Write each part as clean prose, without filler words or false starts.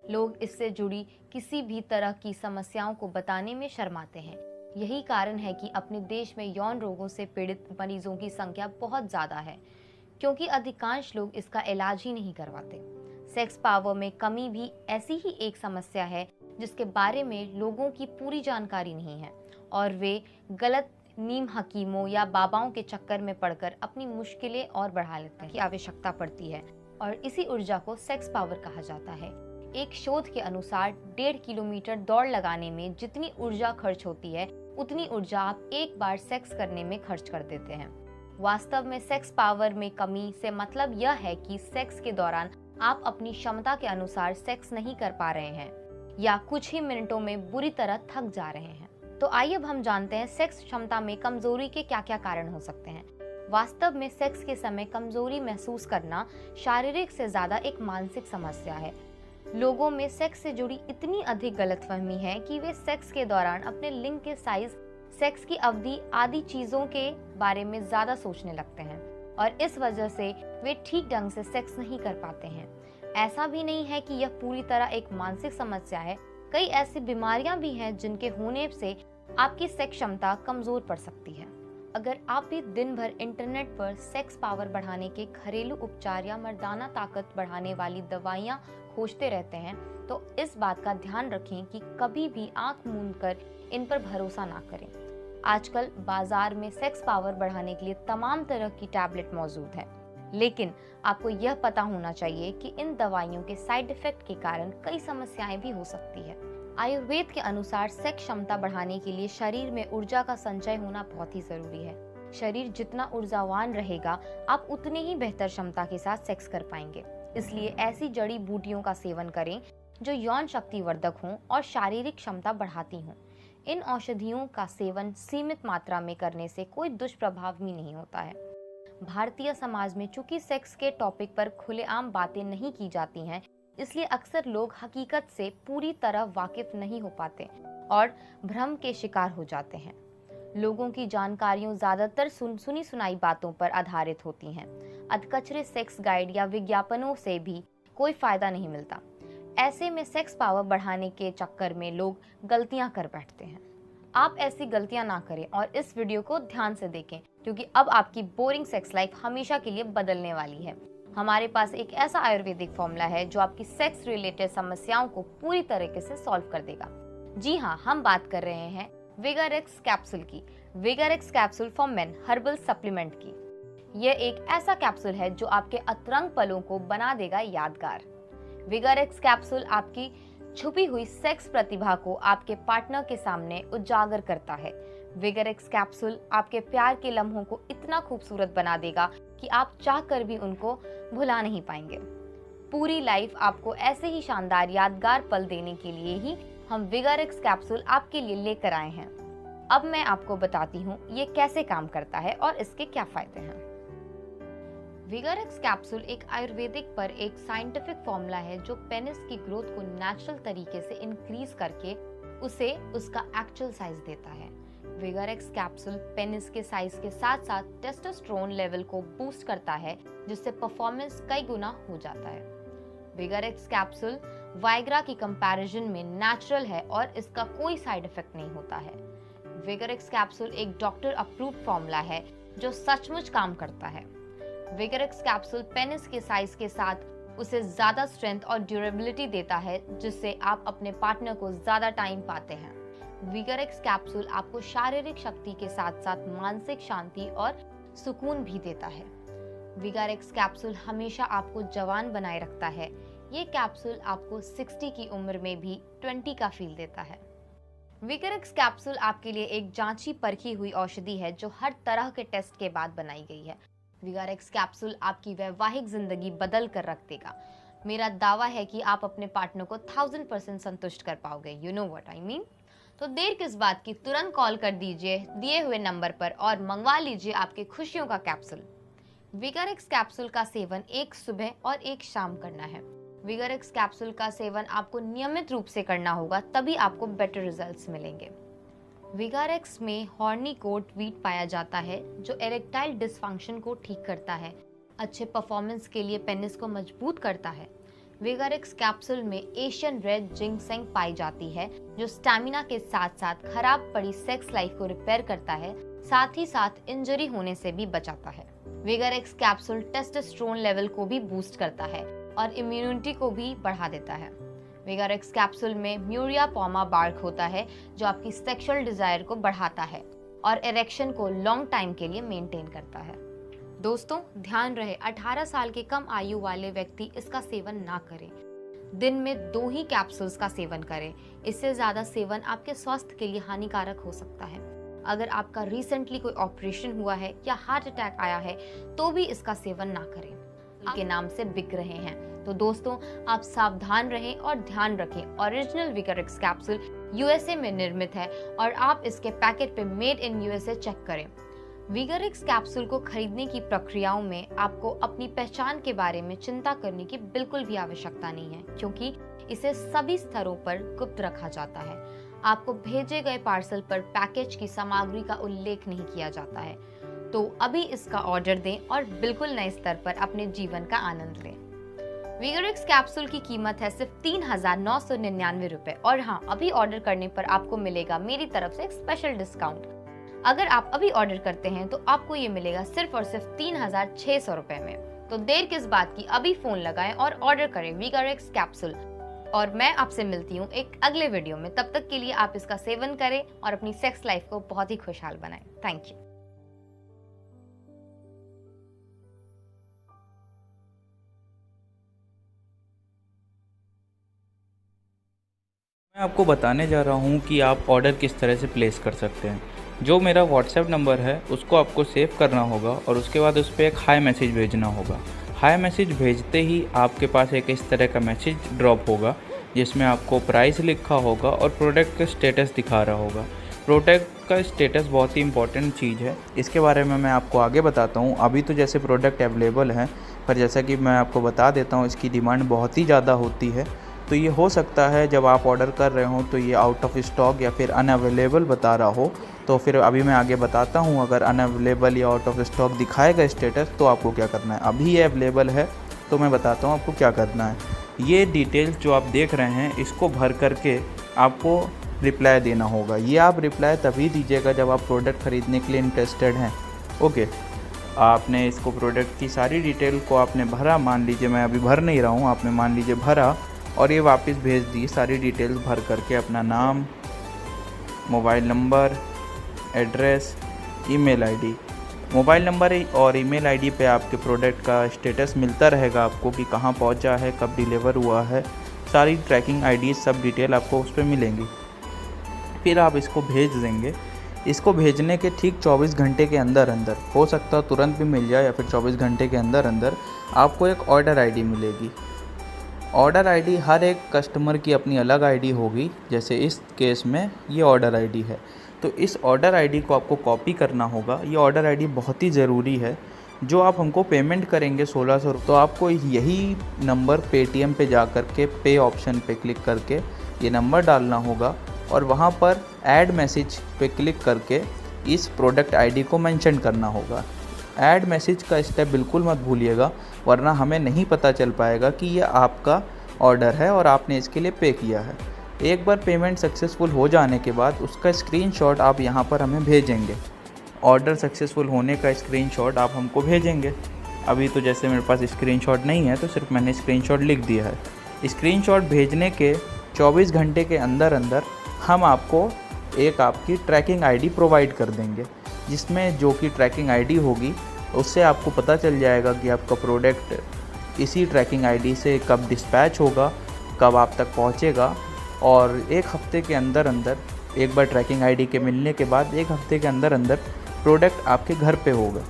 लोग इससे जुड़ी किसी भी तरह की समस्याओं को बताने में शर्माते हैं। यही कारण है कि अपने देश में यौन रोगों से पीड़ित मरीजों की संख्या बहुत ज़्यादा है, क्योंकि अधिकांश लोग इसका इलाज ही नहीं करवाते। सेक्स पावर में कमी भी ऐसी ही एक समस्या है जिसके बारे में लोगों की पूरी जानकारी नहीं है और वे गलत नीम हकीमों या बाबाओं के चक्कर में पड़कर अपनी मुश्किलें और बढ़ा लेते हैं की आवश्यकता पड़ती है और इसी ऊर्जा को सेक्स पावर कहा जाता है। एक शोध के अनुसार 1.5 किलोमीटर दौड़ लगाने में जितनी ऊर्जा खर्च होती है उतनी ऊर्जा आप एक बार सेक्स करने में खर्च कर देते हैं। वास्तव में सेक्स पावर में कमी से मतलब यह है कि सेक्स के दौरान आप अपनी क्षमता के अनुसार सेक्स नहीं कर पा रहे हैं या कुछ ही मिनटों में बुरी तरह थक जा रहे हैं। तो आइए अब हम जानते हैं सेक्स क्षमता में कमजोरी के क्या क्या कारण हो सकते हैं। वास्तव में सेक्स के समय कमजोरी महसूस करना शारीरिक से ज्यादा एक मानसिक समस्या है। लोगों में सेक्स से जुड़ी इतनी अधिक गलतफहमी है कि वे सेक्स के दौरान अपने लिंग के साइज, सेक्स की अवधि आदि चीजों के बारे में ज्यादा सोचने लगते हैं और इस वजह से वे ठीक ढंग से सेक्स नहीं कर पाते हैं। ऐसा भी नहीं है कि यह पूरी तरह एक मानसिक समस्या है। कई ऐसी बीमारियां भी हैं जिनके होने से आपकी सेक्स क्षमता कमजोर पड़ सकती है। अगर आप भी दिन भर इंटरनेट पर सेक्स पावर बढ़ाने के घरेलू उपचार या मर्दाना ताकत बढ़ाने वाली दवाइयां खोजते रहते हैं तो इस बात का ध्यान रखें कि कभी भी आंख मूंद कर इन पर भरोसा ना करें। आजकल बाजार में सेक्स पावर बढ़ाने के लिए तमाम तरह की टैबलेट मौजूद है, लेकिन आपको यह पता होना चाहिए कि इन दवाइयों के साइड इफेक्ट के कारण कई समस्याएं भी हो सकती है। आयुर्वेद के अनुसार सेक्स क्षमता बढ़ाने के लिए शरीर में ऊर्जा का संचय होना बहुत ही जरूरी है। शरीर जितना ऊर्जावान रहेगा, आप उतनी ही बेहतर क्षमता के साथ सेक्स कर पाएंगे। इसलिए ऐसी जड़ी बूटियों का सेवन करें जो यौन शक्तिवर्धक हों और शारीरिक क्षमता बढ़ाती हों। इन औषधियों का सेवन सीमित मात्रा में करने से कोई दुष्प्रभाव भी नहीं होता है। भारतीय समाज में चूंकि सेक्स के टॉपिक पर खुलेआम बातें नहीं की जाती हैं, इसलिए अक्सर लोग हकीकत से पूरी तरह वाकिफ नहीं हो पाते और भ्रम के शिकार हो जाते हैं। लोगों की जानकारियां ज्यादातर सुनी सुनाई बातों पर आधारित होती हैं। अधकचरे सेक्स गाइड या विज्ञापनों से भी कोई फायदा नहीं मिलता। ऐसे में सेक्स पावर बढ़ाने के चक्कर में लोग गलतियां कर बैठते हैं। आप ऐसी गलतियां ना करें और इस वीडियो को ध्यान से देखें, क्योंकि अब आपकी बोरिंग सेक्स लाइफ हमेशा के लिए बदलने वाली है। हमारे पास एक ऐसा आयुर्वेदिक फॉर्मूला है जो आपकी सेक्स रिलेटेड समस्याओं को पूरी तरीके से सॉल्व कर देगा। जी हाँ, हम बात कर रहे हैं विगारेक्स कैप्सूल की। Vigarex capsule for men herbal supplement की। यह एक ऐसा कैप्सूल है जो आपके अतरंग पलों को बना देगा यादगार। विगारेक्स कैप्सूल आपकी छुपी हुई सेक्स प्रतिभा को आपके पार्टनर के सामने उजागर करता है। विगारेक्स कैप्सूल आपके प्यार के लम्हों को इतना खूबसूरत बना देगा कि आप चाहकर भी उनको भुला नहीं पाएंगे। पूरी लाइफ आपको ऐसे ही शानदार यादगार पल देने के लिए ही हम विगारेक्स कैप्सूल आपके लिए लेकर आए हैं। अब मैं आपको बताती हूँ ये कैसे काम करता है और इसके क्या फायदे हैं। विगारेक्स कैप्सूल एक आयुर्वेदिक पर एक साइंटिफिक फॉर्मूला है जो पेनिस की ग्रोथ को नेचुरल तरीके से इंक्रीज करके उसे उसका एक्चुअल साइज देता है। विगारेक्स कैप्सूल पेनिस के साइज के साथ साथ टेस्टोस्टेरोन लेवल को बूस्ट करता है, जिससे परफॉर्मेंस कई गुना हो जाता है। विगारेक्स कैप्सूल वाइग्रा की कंपैरिजन में नेचुरल है और इसका कोई साइड इफेक्ट नहीं होता है। विगारेक्स कैप्सूल एक डॉक्टर अप्रूव्ड फॉर्मूला है जो सचमुच काम करता है। विगारेक्स कैप्सूल पेनिस के साइज के साथ उसे ज्यादा स्ट्रेंथ और ड्यूरेबिलिटी देता है, जिससे आप अपने पार्टनर को ज्यादा टाइम पाते हैं। विगारेक्स कैप्सूल आपको शारीरिक शक्ति के साथ साथ मानसिक शांति और सुकून भी देता है। विगारेक्स कैप्सूल हमेशा आपको जवान बनाए रखता है। ये कैप्सूल आपको 60 की उम्र में भी 20 का फील देता है। विगारेक्स कैप्सूल आपके लिए एक जांची परखी हुई औषधि है जो हर तरह के टेस्ट के बाद बनाई गई है। विगारेक्स कैप्सूल आपकी वैवाहिक जिंदगी बदल कर रख देगा। मेरा दावा है कि आप अपने पार्टनर को 1000% संतुष्ट कर पाओगे। You know what I mean. तो देर किस बात की, तुरंत कॉल कर दीजिए दिए हुए नंबर पर और मंगवा लीजिए आपके खुशियों का कैप्सूल। विगारेक्स कैप्सूल का सेवन एक सुबह और एक शाम करना है। विगारेक्स कैप्सूल का सेवन आपको नियमित रूप से करना होगा, तभी आपको बेटर रिजल्ट्स मिलेंगे। विगारेक्स में हॉर्नीकोट वीट पाया जाता है जो एरेक्टाइल डिसफंक्शन को ठीक करता है, अच्छे परफॉर्मेंस के लिए पेनिस को मजबूत करता है। वेगारेक्स कैप्सूल में एशियन रेड जिंगसेंग पाई जाती है, जो स्टैमिना के साथ साथ खराब पड़ी सेक्स लाइफ को रिपेयर करता है, साथ ही साथ इंजरी होने से भी बचाता है। वेगारेक्स कैप्सूल टेस्टोस्टेरोन लेवल को भी बूस्ट करता है और इम्यूनिटी को भी बढ़ा देता है। वेगारेक्स कैप्सूल में म्यूरिया पॉमा बार्क होता है, जो आपकी सेक्सुअल डिजायर को बढ़ाता है और इरेक्शन को लॉन्ग टाइम के लिए मेंटेन करता है। दोस्तों, ध्यान रहे 18 साल के कम आयु वाले व्यक्ति इसका सेवन ना करें। दिन में 2 ही कैप्सूल्स का सेवन करें। इससे ज्यादा सेवन आपके स्वास्थ्य के लिए हानिकारक हो सकता है। अगर आपका रिसेंटली कोई ऑपरेशन हुआ है या हार्ट अटैक आया है तो भी इसका सेवन ना करें। के नाम से बिक रहे हैं। तो दोस्तों, आप सावधान रहें और ध्यान रखें, ओरिजिनल वेगारेक्स कैप्सूल यूएसए में निर्मित है और आप इसके पैकेट पे मेड इन यूएसए चेक करें। वेगारेक्स कैप्सूल को खरीदने की प्रक्रियाओं में आपको अपनी पहचान के बारे में चिंता करने की बिल्कुल भी आवश्यकता नहीं है, क्योंकि इसे सभी स्तरों पर गुप्त रखा जाता है। आपको भेजे गए पार्सल पर पैकेज की सामग्री का उल्लेख नहीं किया जाता है। तो अभी इसका ऑर्डर दें और बिल्कुल नए स्तर पर अपने जीवन का आनंद लें। वेगारेक्स कैप्सूल की कीमत है सिर्फ 3,999 रुपए और हाँ, अभी ऑर्डर करने पर आपको मिलेगा मेरी तरफ से एक स्पेशल डिस्काउंट। अगर आप अभी ऑर्डर करते हैं तो आपको ये मिलेगा सिर्फ और सिर्फ 3,600 रुपए में। तो देर किस बात की, अभी फोन लगाएं और ऑर्डर करें वेगारेक्स कैप्सूल। और मैं आपसे मिलती हूँ एक अगले वीडियो में। तब तक के लिए आप इसका सेवन करें और अपनी सेक्स लाइफ को बहुत ही खुशहाल बनाएं। Thank you. मैं आपको बताने जा रहा हूँ कि आप ऑर्डर किस तरह से प्लेस कर सकते हैं। जो मेरा व्हाट्सएप नंबर है उसको आपको सेव करना होगा और उसके बाद उस पर एक हाई मैसेज भेजना होगा। हाई मैसेज भेजते ही आपके पास एक इस तरह का मैसेज ड्रॉप होगा जिसमें आपको प्राइस लिखा होगा और प्रोडक्ट का स्टेटस दिखा रहा होगा। प्रोडक्ट का स्टेटस बहुत ही इंपॉर्टेंट चीज़ है, इसके बारे में मैं आपको आगे बताता हूँ। अभी तो जैसे प्रोडक्ट अवेलेबल है, पर जैसा कि मैं आपको बता देता हूँ इसकी डिमांड बहुत ही ज़्यादा होती है। तो ये हो सकता है जब आप ऑर्डर कर रहे हो तो ये आउट ऑफ स्टॉक या फिर अनअवेलेबल बता रहा हो। तो फिर अभी मैं आगे बताता हूँ, अगर अनअवेलेबल या आउट ऑफ स्टॉक दिखाएगा स्टेटस तो आपको क्या करना है। अभी ये अवेलेबल है तो मैं बताता हूँ आपको क्या करना है। ये डिटेल्स जो आप देख रहे हैं इसको भर करके आपको रिप्लाई देना होगा। ये आप रिप्लाई तभी दीजिएगा जब आप प्रोडक्ट ख़रीदने के लिए इंटरेस्टेड हैं। ओके, आपने इसको प्रोडक्ट की सारी डिटेल को आपने भरा, मान लीजिए मैं अभी भर नहीं रहा हूँ, आपने मान लीजिए भरा और ये वापस भेज दी सारी डिटेल्स भर करके। अपना नाम, mobile number, address, email ID. Mobile number और ईमेल आईडी पे आपके प्रोडक्ट का स्टेटस मिलता रहेगा आपको कि कहाँ पहुँचा है, कब डिलीवर हुआ है, सारी ट्रैकिंग आईडी सब डिटेल आपको उस पर मिलेंगी। फिर आप इसको भेज देंगे। इसको भेजने के ठीक 24 घंटे के अंदर अंदर, हो सकता है तुरंत भी मिल जाए या फिर 24 घंटे के अंदर अंदर आपको एक ऑर्डर आईडी मिलेगी। ऑर्डर आईडी हर एक कस्टमर की अपनी अलग आईडी होगी। जैसे इस केस में ये ऑर्डर आईडी है, तो इस ऑर्डर आईडी को आपको कॉपी करना होगा। ये ऑर्डर आईडी बहुत ही ज़रूरी है। जो आप हमको पेमेंट करेंगे 1600, तो आपको यही नंबर पेटीएम पे जा कर के पे ऑप्शन पे क्लिक करके ये नंबर डालना होगा और वहाँ पर ऐड मैसेज पे क्लिक करके इस प्रोडक्ट आईडी को मेंशन करना होगा। ऐड मैसेज का स्टेप बिल्कुल मत भूलिएगा, वरना हमें नहीं पता चल पाएगा कि ये आपका ऑर्डर है और आपने इसके लिए पे किया है। एक बार पेमेंट सक्सेसफुल हो जाने के बाद उसका स्क्रीनशॉट आप यहाँ पर हमें भेजेंगे। ऑर्डर सक्सेसफुल होने का स्क्रीनशॉट आप हमको भेजेंगे। अभी तो जैसे मेरे पास स्क्रीनशॉट नहीं है तो सिर्फ मैंने स्क्रीनशॉट लिख दिया है। स्क्रीनशॉट भेजने के 24 घंटे के अंदर अंदर हम आपको एक आपकी ट्रैकिंग आईडी प्रोवाइड कर देंगे, जिसमें जो कि ट्रैकिंग आईडी होगी उससे आपको पता चल जाएगा कि आपका प्रोडक्ट इसी ट्रैकिंग आईडी से कब डिस्पैच होगा, कब आप तक पहुंचेगा। और एक हफ़्ते के अंदर अंदर, एक बार ट्रैकिंग आईडी के मिलने के बाद एक हफ़्ते के अंदर अंदर प्रोडक्ट आपके घर पे होगा।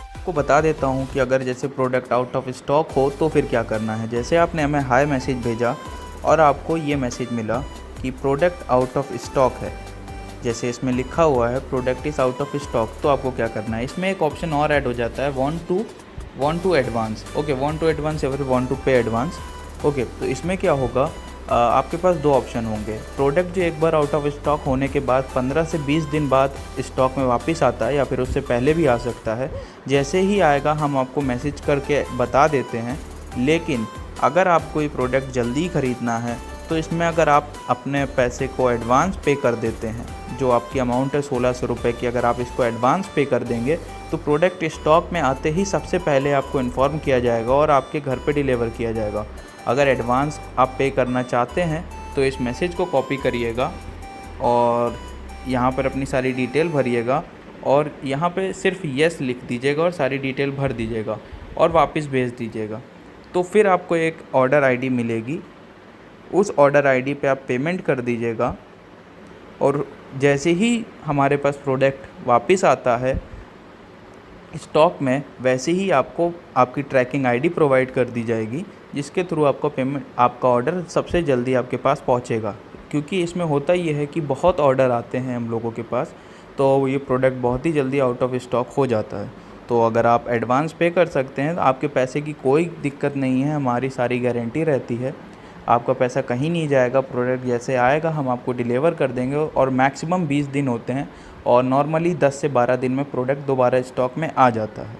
आपको बता देता हूँ कि अगर जैसे प्रोडक्ट आउट ऑफ स्टॉक हो तो फिर क्या करना है। जैसे आपने हमें हाई मैसेज भेजा और आपको ये मैसेज मिला कि प्रोडक्ट आउट ऑफ स्टॉक है, जैसे इसमें लिखा हुआ है product is out of stock, तो आपको क्या करना है, इसमें एक ऑप्शन और ऐड हो जाता है want to advance. Okay, want to advance या फिर want to pay advance. Okay, तो इसमें क्या होगा, आपके पास 2 ऑप्शन होंगे। प्रोडक्ट जो एक बार आउट ऑफ स्टॉक होने के बाद 15 से 20 दिन बाद स्टॉक में वापस आता है या फिर उससे पहले भी आ सकता है। जैसे ही आएगा हम आपको मैसेज करके बता देते हैं, लेकिन अगर आपको ये प्रोडक्ट जल्दी ख़रीदना है तो इसमें अगर आप अपने पैसे को एडवांस पे कर देते हैं, जो आपकी अमाउंट है 1600 रुपये की, अगर आप इसको एडवांस पे कर देंगे तो प्रोडक्ट स्टॉक में आते ही सबसे पहले आपको इन्फॉर्म किया जाएगा और आपके घर पे डिलीवर किया जाएगा। अगर एडवांस आप पे करना चाहते हैं तो इस मैसेज को कॉपी करिएगा और यहाँ पर अपनी सारी डिटेल भरिएगा और यहाँ पे सिर्फ येस लिख दीजिएगा और सारी डिटेल भर दीजिएगा और वापस भेज दीजिएगा। तो फिर आपको एक ऑर्डर आईडी मिलेगी, उस ऑर्डर आईडी पे आप पेमेंट कर दीजिएगा और जैसे ही हमारे पास प्रोडक्ट वापस आता है स्टॉक में, वैसे ही आपको आपकी ट्रैकिंग आईडी प्रोवाइड कर दी जाएगी, जिसके थ्रू आपको पेमेंट, आपका ऑर्डर सबसे जल्दी आपके पास पहुंचेगा। क्योंकि इसमें होता ये है कि बहुत ऑर्डर आते हैं हम लोगों के पास, तो ये प्रोडक्ट बहुत ही जल्दी आउट ऑफ स्टॉक हो जाता है। तो अगर आप एडवांस पे कर सकते हैं तो आपके पैसे की कोई दिक्कत नहीं है, हमारी सारी गारंटी रहती है, आपका पैसा कहीं नहीं जाएगा। प्रोडक्ट जैसे आएगा हम आपको डिलीवर कर देंगे और मैक्सिमम 20 दिन होते हैं और नॉर्मली 10 से 12 दिन में प्रोडक्ट दोबारा स्टॉक में आ जाता है।